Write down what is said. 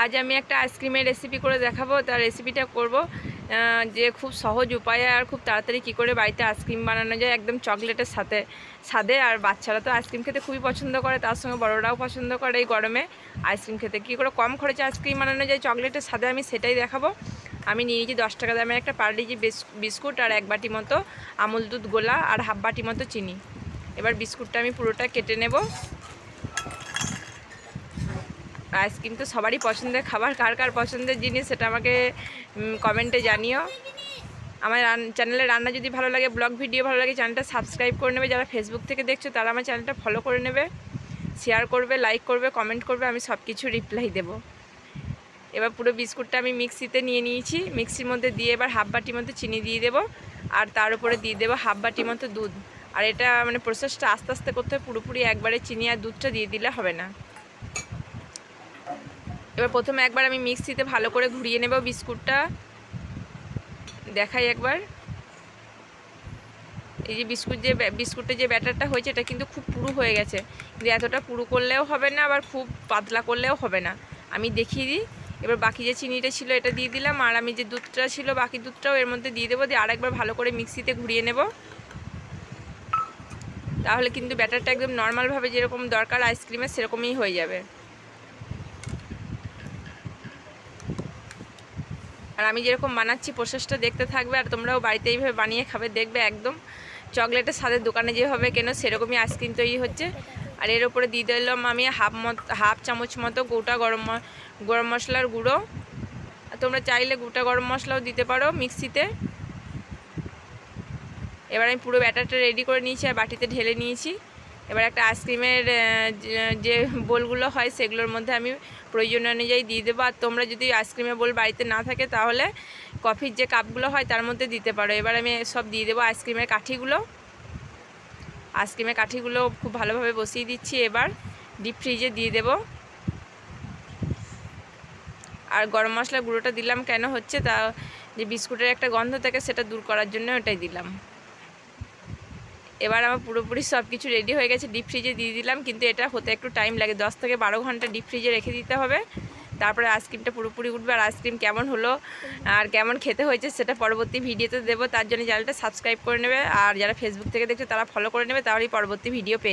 আজ আমি একটা আইসক্রিমের রেসিপি করে দেখাবো। তার রেসিপিটা করব যে খুব সহজ উপায়ে আর খুব তাড়াতাড়ি কী করে বাড়িতে আইসক্রিম বানানো যায় একদম চকলেটের সাথে স্বাদে। আর বাচ্চারা তো আইসক্রিম খেতে খুবই পছন্দ করে, তার সঙ্গে বড়রাও পছন্দ করে এই গরমে আইসক্রিম খেতে। কী করে কম খরচে আইসক্রিম বানানো যায় চকলেটের স্বাদে আমি সেটাই দেখাবো। আমি নিয়ে নিয়েছি 10 টাকা দামের একটা পার্লেজি বিস্কুট আর 1 বাটি মতো আমুল দুধ গোলা আর হাফ বাটি মতো চিনি। এবার বিস্কুটটা আমি পুরোটা কেটে নেব। আইসক্রিম তো সবারই পছন্দের খাবার, কার কার পছন্দের জিনিস সেটা আমাকে কমেন্টে জানিও। আমার চ্যানেলে রান্না যদি ভালো লাগে, ব্লগ ভিডিও ভালো লাগে, চ্যানেলটা সাবস্ক্রাইব করে নেবে। যারা ফেসবুক থেকে দেখছো তারা আমার চ্যানেলটা ফলো করে নেবে, শেয়ার করবে, লাইক করবে, কমেন্ট করবে, আমি সব কিছু রিপ্লাই দেব। এবার পুরো বিস্কুটটা আমি মিক্সিতে নিয়ে নিয়েছি। মিক্সির মধ্যে দিয়ে এবার হাফ বাটি মতো চিনি দিয়ে দেবো আর তার উপরে দিয়ে দেবো হাফ বাটি মতো দুধ। আর এটা মানে প্রসেসটা আস্তে আস্তে করতে হবে, পুরোপুরি একবারে চিনি আর দুধটা দিয়ে দিলে হবে না। এবার প্রথমে একবার আমি মিক্সিতে ভালো করে ঘুরিয়ে নেব বিস্কুটটা। দেখাই একবার, এই যে বিস্কুটের যে ব্যাটারটা হয়েছে এটা কিন্তু খুব পুরু হয়ে গেছে, কিন্তু এতটা পুরু করলেও হবে না, আবার খুব পাতলা করলেও হবে না। আমি দেখিয়ে দিই। এবার বাকি যে চিনিটা ছিল এটা দিয়ে দিলাম, আর আমি যে দুধটা ছিল বাকি দুধটাও এর মধ্যে দিয়ে দেবো, দিয়ে আরেকবার ভালো করে মিক্সিতে ঘুরিয়ে নেব। তাহলে কিন্তু ব্যাটারটা একদম নর্মালভাবে যেরকম দরকার আইসক্রিমের সেরকমই হয়ে যাবে। আর আমি যেরকম বানাচ্ছি প্রসেসটা দেখতে থাকবে, আর তোমরাও বাড়িতে এইভাবে বানিয়ে খাবে, দেখবে একদম চকলেটের স্বাদের দোকানে যেভাবে কেন সেরকমই আইসক্রিম তৈরি হচ্ছে। আর এর উপরে দিয়ে দিলাম আমি হাফ চামচ মতো গোটা গরম মশলার গুঁড়ো। তোমরা চাইলে গোটা গরম মশলাও দিতে পারো মিক্সিতে। এবার আমি পুরো ব্যাটারটা রেডি করে নিয়েছি আর বাটিতে ঢেলে নিয়েছি। এবার একটা আইসক্রিমের যে বোলগুলো হয় সেগুলোর মধ্যে আমি প্রয়োজন অনুযায়ী দিয়ে দেবো। আর তোমরা যদি আইসক্রিমের বোল বাড়িতে না থাকে তাহলে কফির যে কাপগুলো হয় তার মধ্যে দিতে পারো। এবার আমি সব দিয়ে দেবো আইসক্রিমের কাঠিগুলো খুব ভালোভাবে বসিয়ে দিচ্ছি। এবার ডিপ ফ্রিজে দিয়ে দেব। আর গরম মশলার গুঁড়োটা দিলাম কেন হচ্ছে, তা যে বিস্কুটের একটা গন্ধ থাকে সেটা দূর করার জন্য ওটাই দিলাম। এবার আমার পুরোপুরি সব কিছু রেডি হয়ে গেছে, ডিপ ফ্রিজে দিয়ে দিলাম। কিন্তু এটা হতে একটু টাইম লাগে, 10 থেকে 12 ঘন্টা ডিপ ফ্রিজে রেখে দিতে হবে, তারপরে আইসক্রিমটা পুরোপুরি উঠবে। আর আইসক্রিম কেমন হলো আর কেমন খেতে হয়েছে সেটা পরবর্তী ভিডিওতে দেবো। তার জন্য চ্যানেলটা সাবস্ক্রাইব করে নেবে, আর যারা ফেসবুক থেকে দেখছো তারা ফলো করে নেবে, তাহলেই পরবর্তী ভিডিও পেয়ে